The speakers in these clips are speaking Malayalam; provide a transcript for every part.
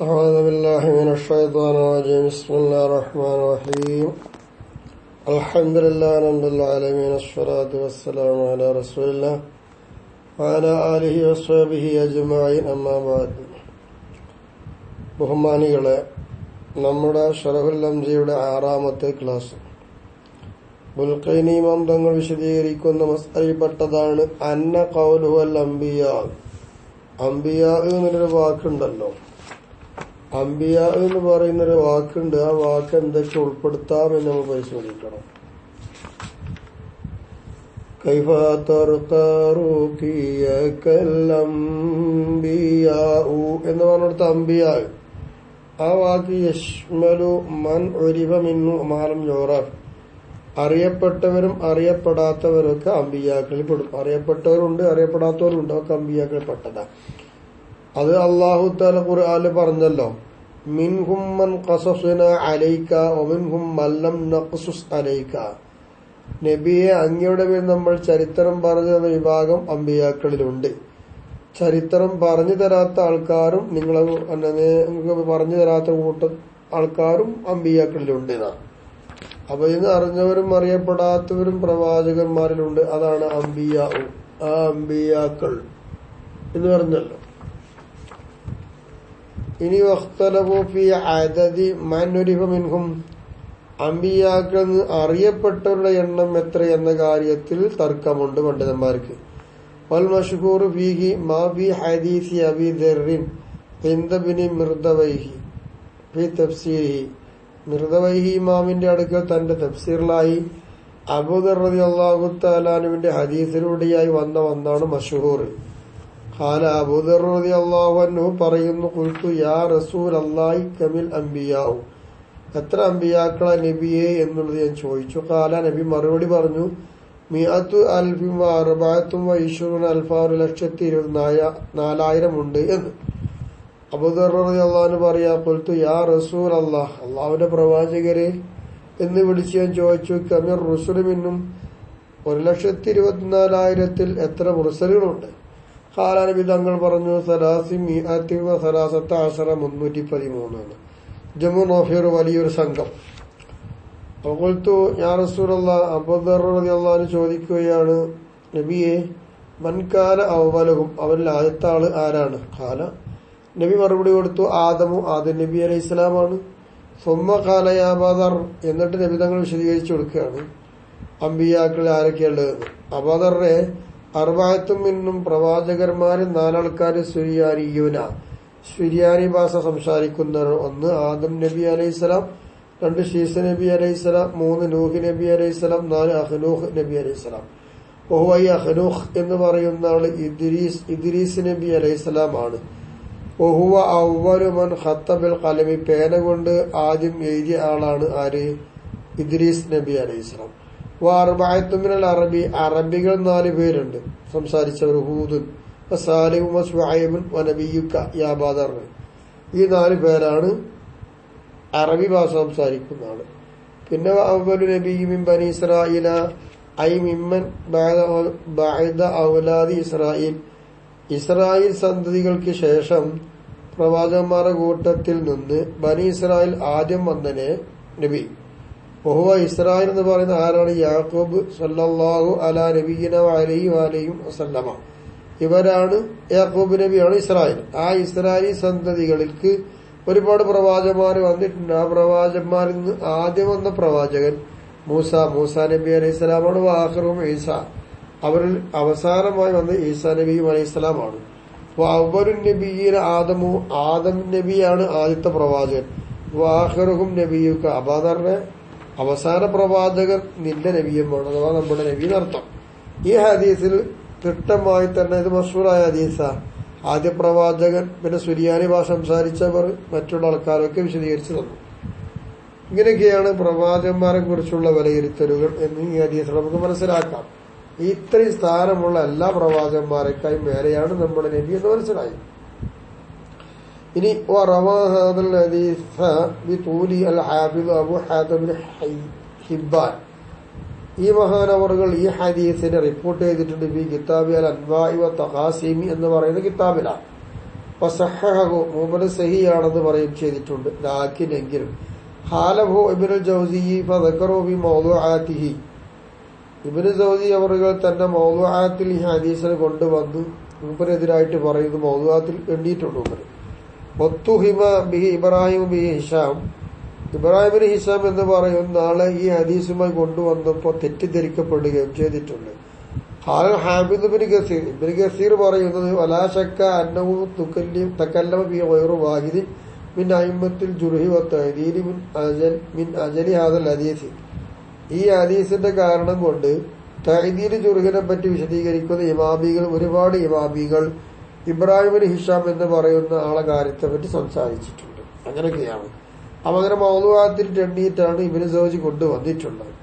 أعوذ بالله من الشيطان الرجيم. بسم الله الرحمن الرحيم. الحمد لله رب العالمين. الصلاة والسلام على رسول الله وعلى آله وصحبه أجمعين. أما بعد. ബഹുമാനികളെ, നമ്മുടെ ശറഹുൽ അംജിയുടെ 6ാമത്തെ ക്ലാസ് ബുൽഖൈനി ഇമാം തങ്ങൾ വിശദീകരിക്കുന്ന മസ്അലയിൽപ്പെട്ടതാണ് അന്ന ഖൗലുഹു അൽ അംബിയാ. അംബിയാ എന്നൊരു വാക്കുണ്ടല്ലോ, അംബിയാ എന്ന് പറയുന്നൊരു വാക്കുണ്ട്. ആ വാക്ക് എന്തൊക്കെ ഉൾപ്പെടുത്താമെന്ന് നമ്മൾ പരിശോധിക്കണം. കൈഫ തർഖറുഖിയകൽ അംബിയാഉ എന്ന് പറഞ്ഞിടത്ത് അംബിയാ, ആ വാക്ക് യശ്മലു മൻ ഉരിഫ മിൻഹു മാലം യുറഫ്, അറിയപ്പെട്ടവരും അറിയപ്പെടാത്തവരൊക്കെ അംബിയാക്കളിൽ പെടും. അറിയപ്പെട്ടവരുണ്ട്, അറിയപ്പെടാത്തവരുണ്ട്, ഒക്കെ അംബിയാക്കളിൽ പെട്ടതാ. അത് അല്ലാഹു തആല ഖുർആനിൽ പറഞ്ഞല്ലോ, മിൻഹും മൻ ഖസസ്നാ അലൈക വമിൻഹും മൻ ലം നഖ്സുസ് അലൈക. നബിയെ, അങ്ങയുടെ പേരിൽ നമ്മൾ ചരിത്രം പറഞ്ഞു തന്ന വിഭാഗം അംബിയാക്കളിലുണ്ട്. ചരിത്രം പറഞ്ഞു തരാത്ത ആൾക്കാരും നിങ്ങൾക്ക് പറഞ്ഞു തരാത്ത കൂട്ട ആൾക്കാരും അംബിയാക്കളിലുണ്ട്. അപ്പൊ ഇന്ന് അറിഞ്ഞവരും അറിയപ്പെടാത്തവരും പ്രവാചകന്മാരിലുണ്ട്. അതാണ് അംബിയാ, ആ അംബിയാക്കൾ എന്ന് പറഞ്ഞല്ലോ. ഇനി വഖ്തലഫു ഫീ അദദി മൻ ഉരിഫ മിൻഹും, അംബിയാക്കൾ അറിയപ്പെട്ടവരുടെ എണ്ണം എത്ര എന്ന കാര്യത്തിൽ തർക്കമുണ്ട് പണ്ഡിതന്മാർക്ക്. വൽ മശ്ഹൂർ ഫീഹി മാ ഫീ ഹദീസി അബീ ദർറിൻ ഇൻദ ഇബ്നി മിർദവൈഹി ഫീ തഫ്സീരിഹി. മിർദവൈഹി ഇമാമിന്റെ അടുക്കൽ തന്റെ തഫ്സീറിലായി അബൂദർ റളിയല്ലാഹു തആല അൻഹുവിന്റെ ഹദീസിലൂടെയായി വന്ന ഒന്നാണ് മശ്ഹൂർ. ഖാല അബൂദർ റളിയല്ലാഹു അൻഹു പറയുന്നു, ഖുൽതു യാ റസൂലല്ലാഹി കമിൽ അംബിയാഉ, എത്ര അംബിയാക്കളാ നബിയെ എന്നുള്ളത് ഞാൻ ചോദിച്ചു. ഖാല, നബി മറുപടി പറഞ്ഞു, 1,424,000 ഉണ്ട് എന്ന്. അബൂദർ റളിയല്ലാഹു അൻഹു പറയാ, ഖുൽതു യാ റസൂലല്ലാഹ്, അല്ലാഹുവിന്റെ പ്രവാചകരെ എന്ന് വിളിച്ച് ഞാൻ ചോദിച്ചു, കമിർ റുസുലി മിന്നും, 1,24,000 എത്ര മുർസലുകളുണ്ട്? ഖാല, നബി തങ്ങൾ പറഞ്ഞു, 313 ജമു നോഫിർ, വലിയൊരു സംഘം. ഖുൽതു യാ റസൂലല്ലാഹ്, അബൂദർ റളിയല്ലാഹു അൻഹു ചോദിക്കുകയാണ്, നബിയെ, മൻ കാന അവ്വലുഹും, അവരിൽ ആദ്യത്തെ ആള് ആരാണ്? ഖാല, നബി മറുപടി കൊടുത്തു, ആദം നബി അലൈഹിസ്സലാമാണ്. സുമ്മ ഖാല യാ അബൂദർ, എന്നിട്ട് നബി തങ്ങൾ വിശദീകരിച്ചു കൊടുക്കുകയാണ് അംബിയാക്കൾ ആരൊക്കെയുള്ളത്. അബൂദറെ, 40 മിന്നും പ്രവാചകന്മാരിൽ 4 ആൾക്കാര് സുരിയാനിയൂന, സുരിയാനി ഭാഷ സംസാരിക്കുന്നവർ. 1 ആദം നബി അലൈഹിസ്സലാം, 2 ശീസ നബി അലൈഹിസ്സലാം, 3 നൂഹ് നബി അലൈഹിസ്സലാം, 4 അഹ്നൂഹ് നബി അലൈഹിസ്സലാം. ഓഹുവൈ അഹ്നൂഹ് എന്ന് പറയുന്ന ആള് ഇദ്രീസ് നബി അലൈഹിസ്സലാം ആണ്. ഓഹുവ അവ്വലു മൻ ഖത്ത ബിൽ ഖലമി, പേന കൊണ്ട് ആദ്യം എഴുതിയ ആളാണ് ആര്? ഇദ്രീസ് നബി അലൈഹിസ്സലാം. വഅർബഅത്തു മിനൽ അറബി, അറബികൾ 4 പേരുണ്ട് സംസാരിച്ചവർ. ഹൂദുൻ വസാലിഹും വശുഐബുൻ വനബിയുക യാ ബദർ. ഈ 4 പേരാണ് അറബി ഭാഷ സംസാരിക്കുന്ന ആള്. പിന്നെ അവ്വലു നബിയ്യിൻ മിൻ ബനി ഇസ്രായീല ഐ മിമ്മൻ ബഅദ ഔലാദി ഇസ്രായീൽ, ഇസ്രായേൽ സന്തതികൾക്ക് ശേഷം പ്രവാചകന്മാരുടെ കൂട്ടത്തിൽ നിന്ന് ബനി ഇസ്രായേൽ ആദ്യം വന്നനെ നബി. വഹുവ, ഇസ്രായേൽ എന്ന് പറയുന്ന ആരാണ്? യാക്കൂബ് സല്ലല്ലാഹു അലാ നബിയിന വഅലൈഹി വസല്ലമ. ഇവരാണ്, യാക്കൂബ് നബിയാണ് ഇസ്രായേൽ. ആ ഇസ്രായേലി സന്തതികൾക്ക് ഒരുപാട് പ്രവാചകന്മാർ വന്നിട്ടുണ്ട്. ആ പ്രവാചകന്മാരിൽ നിന്ന് ആദ്യം വന്ന പ്രവാചകൻ മൂസ നബി അലൈഹി സ്വലാമാണ്. വാഖിറുഹും ഈസ, അവരിൽ അവസാനമായി വന്ന ഈസാ നബിയും അലൈഹിസ്സലാമാണ്. അവ്വലുൻ നബിയ്യീന ആദമു, ആദം നബിയാണ് ആദ്യത്തെ പ്രവാചകൻ. വാഖിറുഹും നബിയുക, അബൂദറിന്റെ അവസാന പ്രവാചകൻ നിന്റെ നബിയുമാണ്, അഥവാ നമ്മുടെ നബി എന്നർത്ഥം. ഈ ഹദീസിൽ തിട്ടമായി തന്നെ, ഇത് മശ്ഹൂറായ ഹദീസാ, ആദ്യ പ്രവാചകൻ, പിന്നെ സുരിയാനി ഭാഷ സംസാരിച്ചവർ, മറ്റുള്ള ആൾക്കാരൊക്കെ വിശദീകരിച്ചു തന്നു. ഇങ്ങനെയൊക്കെയാണ് പ്രവാചകന്മാരെ കുറിച്ചുള്ള വിലയിരുത്തലുകൾ എന്ന് ഈ ഹദീസിൽ നമുക്ക് മനസ്സിലാക്കാം. ഇത്രയും സ്ഥാനമുള്ള എല്ലാ പ്രവാചകന്മാരെക്കായും മേലെയാണ് നമ്മുടെ നബി എന്ന് മനസ്സിലായി. ഇനി അബൂ ഹാതിം ഹിബ്ബാൻ, ഈ മഹാനവറുകൾ ഈ ഹദീസിനെ റിപ്പോർട്ട് ചെയ്തിട്ടുണ്ട്. ഈ കിതാബി അൽ അൻവാഇ വ തഖാസിമി എന്ന് പറയുന്ന കിതാബിലാണ്. മൂപ്പര് സഹിയാണെന്ന് പറയും ചെയ്തിട്ടുണ്ട്. ലാക്കിനെങ്കിലും ഹാലഹു ഇബ്നുൽ ജൗസി ഫദക്കറു ബി മൗദൂആതിഹി, ഇബ്നു ജൗസി അവറുകൾ തന്നെ മൗദൂആത്തിൽ ഈ ഹദീസിനെ കൊണ്ടുവന്നു മൂപ്പരെതിരായിട്ട് പറയുന്നു. മൗദൂആത്തിൽ എണ്ണിയിട്ടുണ്ട് മൂപ്പര്. ഒത്തുഹിമ ബിഹി ഇബ്രാഹിം ബിഹി ഹിഷാം, ഇബ്രാഹിം ഹിഷാം എന്ന് പറയുന്ന ആളെ ഈ ഹദീസുമായി കൊണ്ടുവന്നപ്പോൾ തെറ്റിദ്ധരിക്കപ്പെടുകയും ചെയ്തിട്ടുണ്ട്. ഹാഫിദ് ഇബ്നു കസീർ, ഇബ്നു കസീർ പറയുന്നത് വലാ ശക്ക അന്നഹു തകല്ലമ ബി ഗൈറു വാഹിദ് മിൻ അയിമ്മത്തിൽ ജുർഹി വതഅദീൽ മിൻ അജലി ഹാദൽ ഹദീസ്, ഈ ഹദീസിന്റെ കാരണം കൊണ്ട് തഅദീൽ ജുർഹിനെ പറ്റി വിശദീകരിക്കുന്ന ഇമാമികൾ, ഒരുപാട് ഇമാമികൾ ഇബ്രാഹിം ഹിഷാം എന്ന് പറയുന്ന ആളെ കാര്യത്തെ പറ്റി സംസാരിച്ചിട്ടുണ്ട്. അങ്ങനെയൊക്കെയാണ്. അപ്പൊ അങ്ങനെ മൗദൂആത്തിൽ എണ്ണിയിട്ടാണ് ഇബ്നു ജൗസി കൊണ്ടുവന്നിട്ടുള്ളത്.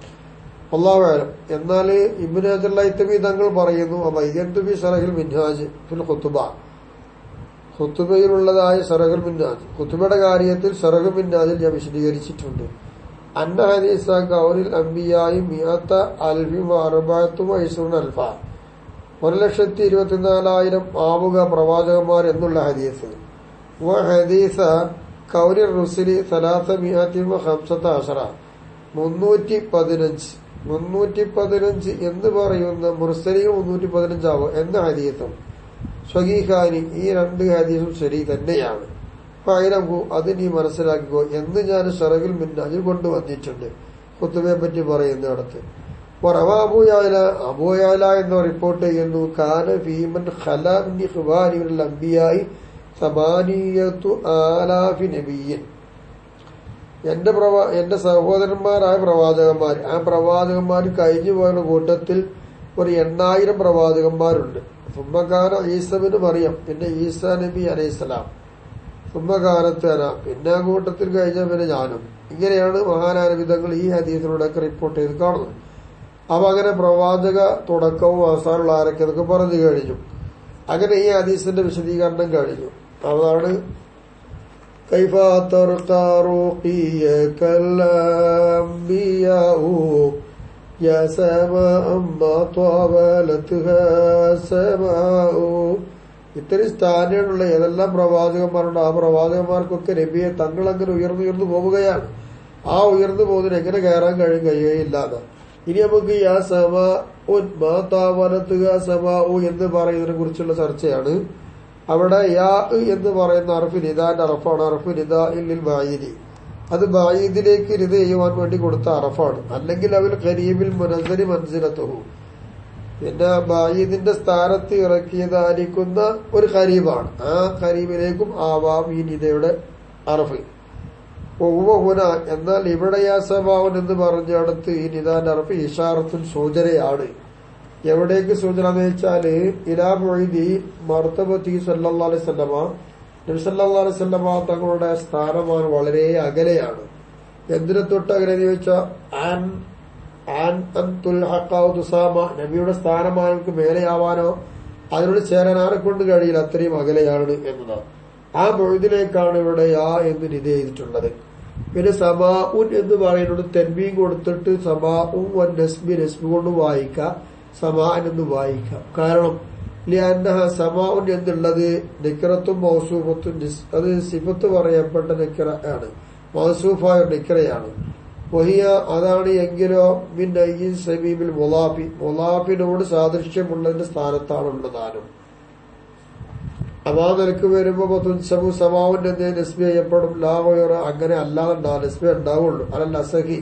അല്ലാഹു അഅലം. എന്നാൽ ഇബ്നു ഹജർ ഹൈതമി തങ്ങൾ പറയുന്നു അബയ്യൻതു ബി ശറഹുൽ മിൻഹാജ് ഫിൽ ഖുതുബ, ഖുതുബയിലുള്ളതായ ശറഹുൽ മിൻഹാജ്, ഖുതുബയുടെ കാര്യത്തിൽ ശറഹുൽ മിൻഹാജിൽ ഞാൻ വിശദീകരിച്ചിട്ടുണ്ട്. അന്ന ഹദീസ ഖൗലിൽ അംബിയായി മിഅത അൽഫി വഅർബഅതു വഇസ്റൂന അൽഫ, 1,24,000 ആവുക പ്രവാചകന്മാർ എന്നുള്ള ഹദീസ്. വ ഹദീസ ഖൗലിർ റുസുലി 315 315 എന്ന് പറയുന്ന മുർസലികൾ 315 ആവും എന്ന ഹദീസും സ്വഹീഹാനി, ഈ 2 ഹദീസും ശരി തന്നെയാണ്. ഫഅലഹു, അത് നീ മനസ്സിലാക്കിക്കോ എന്ന് ഞാൻ ശറഹുൽ മിൻഹാജിൽ കൊണ്ടുവന്നിട്ടുണ്ട് ഖുതുബയെ പറ്റി പറയുന്നിടത്ത്. അബൂ യഅല എന്ന് റിപ്പോർട്ട് ചെയ്യുന്നു കാന ഫീമൻ ഖലാ മിൻ ഇഖ്വാനിൽ അംബിയായി 8,000 നബിയ്യൻ, എന്റെ സഹോദരന്മാരായ പ്രവാചകന്മാർ, ആ പ്രവാചകന്മാർ കഴിഞ്ഞു പോയ കൂട്ടത്തിൽ ഒരു 8,000 പ്രവാചകന്മാരുണ്ട്. സുമ്മകാന ഈസബിന് മറിയം, പിന്നെ ഈസാ നബി അലൈഹിസ്സലാം, സുമ്മകാനത്തന, പിന്നെ ആ കൂട്ടത്തിൽ കഴിഞ്ഞ പിന്നെ ഞാനും. ഇങ്ങനെയാണ് മഹാനാനബിതങ്ങൾ ഈ ഹദീസിലൂടെയൊക്കെ റിപ്പോർട്ട് ചെയ്ത് കാണുന്നത്. അപ്പൊ അങ്ങനെ പ്രവാചക തുടക്കവും അവസാനമുള്ള ആരൊക്കെ അതൊക്കെ പറഞ്ഞു കഴിഞ്ഞു. അങ്ങനെ ഈ ഹദീസിന്റെ വിശദീകരണം കഴിഞ്ഞു. അതാണ് കൈഫ തർഖറുഖിയകൽ അംബിയാഉ യാ സമാഅ മാ ത്വബലത്ഹാ സമാഉ. ഇത്രയും സ്ഥാനമുള്ള ഏതെല്ലാം പ്രവാചകന്മാരുണ്ട്, ആ പ്രവാചകന്മാർക്കൊക്കെ നബിയെ തങ്ങൾ അങ്ങനെ ഉയർന്നു പോവുകയാണ്. ആ ഉയർന്നു പോകുന്നതിന് എങ്ങനെ കയറാൻ കഴിയുകയില്ലാതെ. ഇനി നമുക്ക് യാ സമാഉൻ മാ ത്വബലത്ഹാ സമാഉ എന്ന് പറയുന്നതിനെ കുറിച്ചുള്ള ചർച്ചയാണ്. അവിടെ യാ എന്ന് പറയുന്ന അർഫ് നിദാന്റെ അറഫാണ്. അറഫ് നിദാഇൽ ബായിദി, അത് ബായിദിലേക്ക് നിദ ചെയ്യുവാൻ വേണ്ടി കൊടുത്ത അറഫാണ്. അല്ലെങ്കിൽ അവൽ ഖരീബിൽ മുനസ്സരി മൻസിലത്തുഹു, പിന്നെ ബായിദിന്റെ സ്ഥാനത്ത് ഇറക്കിയതായിരിക്കുന്ന ഒരു ഖരീബാണ്. ആ ഖരീബിലേക്കും ആവാം ഈ നിദയുടെ അറഫ്. ഹുന, എന്നാൽ ഇവിടെ യാ സമാഉൻ എന്ന് പറഞ്ഞിടത്ത് ഈ നിദാന്റെ അറഫ് ഇഷാറത്തുൻ സൂചനയാണ്. എവിടേക്ക് സൂചന എന്ന് വെച്ചാല് ഇലാ മുഈദി മർത്തബത്തി സല്ലല്ലാഹു അലൈഹി വസല്ലമ, നബി സല്ലല്ലാഹു അലൈഹി വസല്ലമ തങ്ങളുടെ സ്ഥാനമാണ് വളരെ അകലെയാണ്. എന്തിനെ തൊട്ട് അകലെ എന്ന് ചോദിച്ചാൽ നബിയുടെ സ്ഥാനമാനങ്ങൾക്ക് മേലെയാവാനോ അതിനോട് ചേരാൻ ആരെ കൊണ്ട് കഴിയില്ല, അത്രയും അകലെയാണ് എന്നതാണ്. ആ മുഈദിലേക്കാണ് ഇവിടെ യാ എന്ന് നിദ ചെയ്തിട്ടുള്ളത്. പിന്നെ സമാഉൻ എന്ന് പറയുന്നത് തൻവീൻ കൊടുത്തിട്ട് സമാഉ വൻ നസ്ബി, നസ്ബി കൊണ്ട് വായിക്കാം, സമാൻ എന്ന് വായിക്കാം. കാരണം സമാഉൻ എന്നുള്ളത് നിക്കറത്തും മൗസൂഫത്തും, അത് സിഫത്ത് പറയപ്പെട്ട നിക്കറ ആണ്, മൗസൂഫായ നിക്കറയാണ്. വഹിയ, അതാണ് എങ്കിലോ മിൻ അയ്യിൻ സമീമിൽ മുലാഫി, മുലാഫിനോട് സാദൃശ്യമുള്ളതിന്റെ സ്ഥാനത്താണുള്ളതാനും. അമാ നിലക്ക് വരുമ്പോ തുൻസബു സമാഉൻ എന്നേ നസ്ബി ചെയ്യപ്പെടും. ലാവയറ, അങ്ങനെ അല്ലാതെ നസ്ബി ഉണ്ടാവുള്ളൂ. അല്ല അസഹി,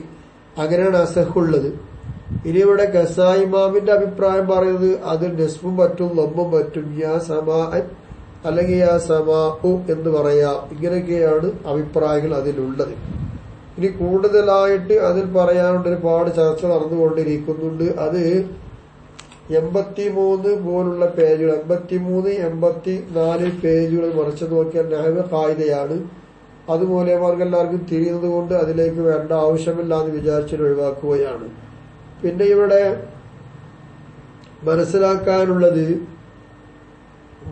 അങ്ങനെയാണ് അസഹുള്ളത്. ഇനി ഇവിടെ ഖസാഇ ഇമാമിന്റെ അഭിപ്രായം പറയുന്നത് അതിൽ നസ്ബും പറ്റും ലംബും പറ്റും. യാ സമാഅൻ അല്ലെങ്കിൽ യാ സമാഉ എന്ന് പറയാം. ഇങ്ങനെയൊക്കെയാണ് അഭിപ്രായങ്ങൾ അതിലുള്ളത്. ഇനി കൂടുതലായിട്ട് അതിൽ പറയാനുണ്ട്, ഒരുപാട് ചർച്ച നടന്നുകൊണ്ടിരിക്കുന്നുണ്ട്. അത് 83 പോലുള്ള പേജുകൾ, 83, 84 പേജുകൾ മറിച്ചു നോക്കിയാൽ നഹ്വ് ഖായിദയാണ്. അതുപോലെ എല്ലാവർക്കും തിരിയുന്നത് കൊണ്ട് അതിലേക്ക് വേണ്ട ആവശ്യമില്ല എന്ന് വിചാരിച്ചിട്ട് ഒഴിവാക്കുകയാണ്. പിന്നെ ഇവിടെ മനസ്സിലാക്കാനുള്ളത്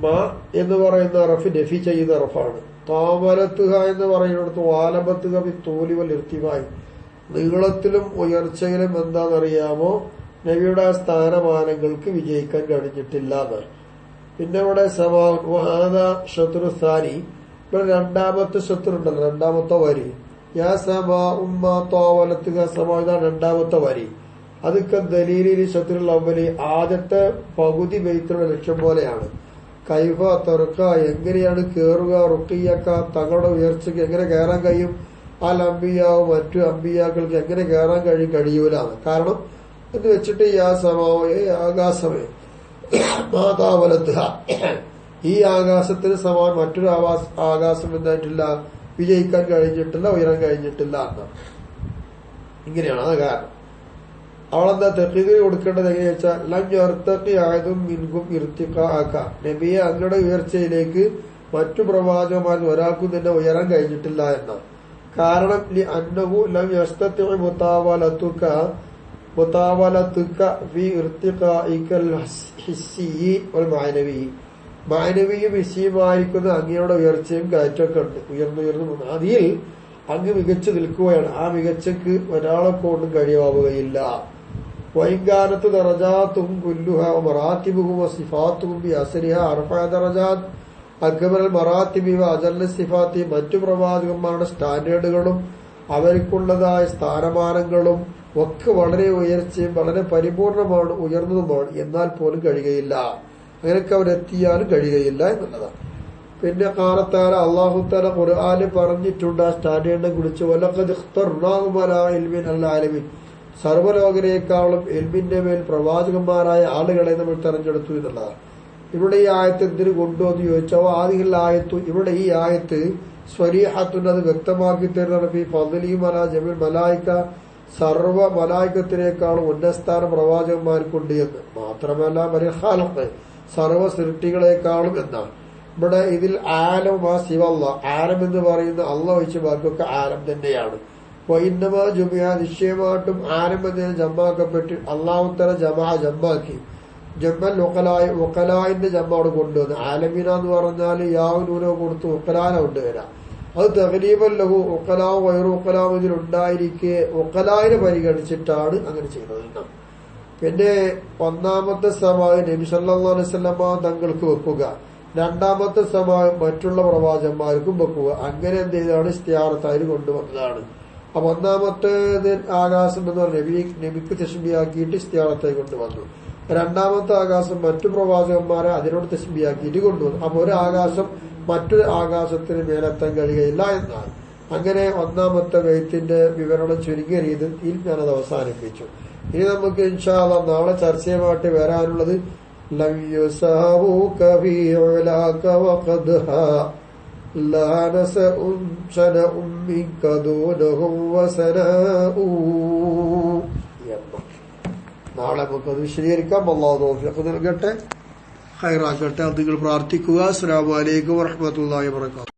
മാ എന്ന് പറയുന്ന അറഫ് നഫി ചെയ്ത അറഫാണ്. താമലത്തുക എന്ന് പറയുന്നിടത്ത് വാലബത്തുക തോലിവൽ ഇർത്തിമായി, നീളത്തിലും ഉയർച്ചയിലും എന്താണെന്നറിയാമോ നബിയുടെ സ്ഥാനമാനങ്ങൾക്ക് വിജയിക്കാൻ കഴിഞ്ഞിട്ടില്ല എന്നാണ്. പിന്നെ ഇവിടെ സമാ ശത്രുസ്ഥാനി ഇവിടെ രണ്ടാമത്തെ ശത്രു ഉണ്ടല്ലോ, രണ്ടാമത്തെ വരി. യാ സമാ ഉമ്മ തോവലത്തുക സമാ, ഇതാണ് രണ്ടാമത്തെ വരി. അതൊക്കെ ദലീലിൽ ശത്രുൽ അവലി ആദ്യത്തെ പകുതി ബൈത്തുള്ള ലക്ഷ്യം പോലെയാണ്. കൈഫ തുറക്ക, എങ്ങനെയാണ് കേറുക, റുക്കിയക്ക തങ്ങളുടെ ഉയർച്ചയ്ക്ക് എങ്ങനെ കയറാൻ കഴിയും, അൽ അംബിയാവും മറ്റു അംബിയാക്കൾക്ക് എങ്ങനെ കയറാൻ കഴിയൂലാണ്. കാരണം എന്ന് വെച്ചിട്ട് യാ സമാവേ ആകാശമേ മാതാവലത്തുക, ഈ ആകാശത്തിന് സമാൻ മറ്റൊരു ആകാശം എന്തായിട്ടില്ല, വിജയിക്കാൻ കഴിഞ്ഞിട്ടില്ല, ഉയരാൻ കഴിഞ്ഞിട്ടില്ല എന്നാണ്. ഇങ്ങനെയാണ് അത് കാരണം. അവളെന്താ തെക്കീതിൽ കൊടുക്കേണ്ടത് എങ്ങനെയാ വെച്ചാൽ ലഞ്ഞർത്തക്കി ആയതും മിൻകും ഇർത്തിക്കാക്ക, നബിയെ അങ്ങയുടെ ഉയർച്ചയിലേക്ക് മറ്റു പ്രവാചകന്മാരിൽ ഒരാൾക്കും തന്നെ ഉയരാൻ കഴിഞ്ഞിട്ടില്ല എന്നാണ്. കാരണം അന്നഹു ലം യസ്തത്തി മുതാവലത്തുക ഫീ ഇർത്തിഖാഇകൽ ഹിസ്സിയി വൽ മഅനവി, മഅനവിയും ഹിസ്സിയുമായിരിക്കുന്ന അങ്ങയുടെ ഉയർച്ചയും കയറ്റമൊക്കെ ഉണ്ട്. ഉയർന്നുയർന്നു അതിൽ അങ്ങ് മികച്ചു നിൽക്കുകയാണ്. ആ മികച്ചക്ക് ഒരാളെ കൊണ്ടും കഴിയാവുകയില്ല. വൈകാനത്ത് ദറജാത്തും കുല്ലുഹ മറാത്തിബുഹും സിഫാത്തും ബി അസ്രിഹ അർഫഅ ദറജാത്ത് അക്ബറൽ മറാത്തിബി വ അജല്ല സിഫാത്തി, മറ്റു പ്രവാചകന്മാരുടെ സ്റ്റാൻഡേർഡുകളും അവർക്കുള്ളതായ സ്ഥാനമാനങ്ങളും ഒക്കെ വളരെ ഉയർച്ചയും വളരെ പരിപൂർണമാണ്, ഉയർന്നതുമാണ്. എന്നാൽ പോലും കഴിയുകയില്ല, അങ്ങനെയൊക്കെ അവരെത്തിയാലും കഴിയുകയില്ല എന്നുള്ളതാണ്. പിന്നെ കാലത്താല അള്ളാഹുത്താല ഖുർആനിൽ പറഞ്ഞിട്ടുണ്ട് ആ സ്റ്റാൻഡേർഡിനെ കുറിച്ച്, വലഖദ് ഇഖ്തർനാഹും അലാ ഇൽമിൻ അൽ ആലമീൻ, സർവ്വലോകരേക്കാളും എൽമിന്റെ മേൽ പ്രവാചകന്മാരായ ആളുകളെ നമ്മൾ തെരഞ്ഞെടുത്തു എന്നുള്ളതാണ്. ഇവിടെ ഈ ആയത്ത് എന്തിനു കൊണ്ടുവന്ന് ചോദിച്ചാൽ ആദികൾ ആയത്തു, ഇവിടെ ഈ ആയത്ത് സ്വരീഹത്തുൻ, അത് വ്യക്തമാക്കി തരുന്നതാണ്. ഫീ ഫദ്ലിഹിം അലാ ജമീൽ മലായിക, സർവ്വ മലായികത്തിനേക്കാളും ഉന്നസ്ഥാനം പ്രവാചകന്മാർക്കുണ്ട് എന്ന്. മാത്രമല്ല മരിഹാലത്ത്, സർവ്വ സൃഷ്ടികളെക്കാളും എന്നാണ്. ഇവിടെ ഇതിൽ ആലം ആ സിവല്ല, ആലം എന്ന് പറയുന്ന അള്ളാഹ് ഒഴിച്ച് ബാക്കിയൊക്കെ ആലം തന്നെയാണ്. വൈന്നമ ജുമിയ, നിശ്ചയമായിട്ടും ആലം എന്നതിന് ജമ്മാക്കപ്പെട്ട് അള്ളാഹുത്തല ജമ്മാക്കി. ജമ്മൽ ഒക്കലായിന്റെ ജമ്മോട് കൊണ്ടുവന്ന് ആലമീന എന്ന് പറഞ്ഞാൽ യാവനൂനോ കൊടുത്ത് ഒക്കലാന കൊണ്ടുവരാം. അത് തകലീബൽ ലഹു, ഒക്കലാവ് വയറു ഒക്കലാവ് ഇതിലുണ്ടായിരിക്കെ ഒക്കലായിനെ പരിഗണിച്ചിട്ടാണ് അങ്ങനെ ചെയ്തത്. പിന്നെ ഒന്നാമത്തെ സമായം നബി സല്ലല്ലാഹു അലൈഹി വസല്ലമ തങ്ങൾക്ക് വെക്കുക, രണ്ടാമത്തെ സമായം മറ്റുള്ള പ്രവാചകന്മാർക്കും വെക്കുക. അങ്ങനെ എന്ത് ചെയ്താണ് ഇസ്തിയാറത്തായി കൊണ്ടുവന്നതാണ്. അപ്പൊ ഒന്നാമത്തേത് ആകാശം എന്ന് പറഞ്ഞ നബിക്ക് തശ്ബീഹാക്കിയിട്ട് ഇസ്തിയാറത്തായി കൊണ്ടുവന്നു. രണ്ടാമത്തെ ആകാശം മറ്റു പ്രവാചകന്മാരെ അതിനോട് തശ്ബീഹാക്കിയിട്ട് കൊണ്ടുവന്നു. അപ്പൊ ഒരു ആകാശം മറ്റൊരു ആകാശത്തിന് മേലെത്താൻ കഴിയുകയില്ല എന്നാണ്. അങ്ങനെ ഒന്നാമത്തെ ബൈത്തിന്റെ വിവരണം ചുരുങ്ങിയ രീതിയിൽ ഞാനത് അവസാനിപ്പിച്ചു. ഇനി നമുക്ക് ഇൻഷാ അല്ലാഹ് നാളെ ചർച്ചയുമായിട്ട് വരാനുള്ളത് ലം യുസാവൂക ഫീ ഉലാക വഖദ്ഹാ ലാ നസഉൻ ശനഉം മിൻക ദൂനഹും വസനാഉ. നാളെ നമുക്കത് വിശദീകരിക്കാം. അല്ലാഹു തൗഫീഖ് നൽകട്ടെ, ഖൈറാക്കട്ടെ. അത് നിങ്ങൾ പ്രാർത്ഥിക്കുക. അസ്സലാമു അലൈക്കും വറഹ്മത്തുള്ളാഹി വബറകാതുഹു.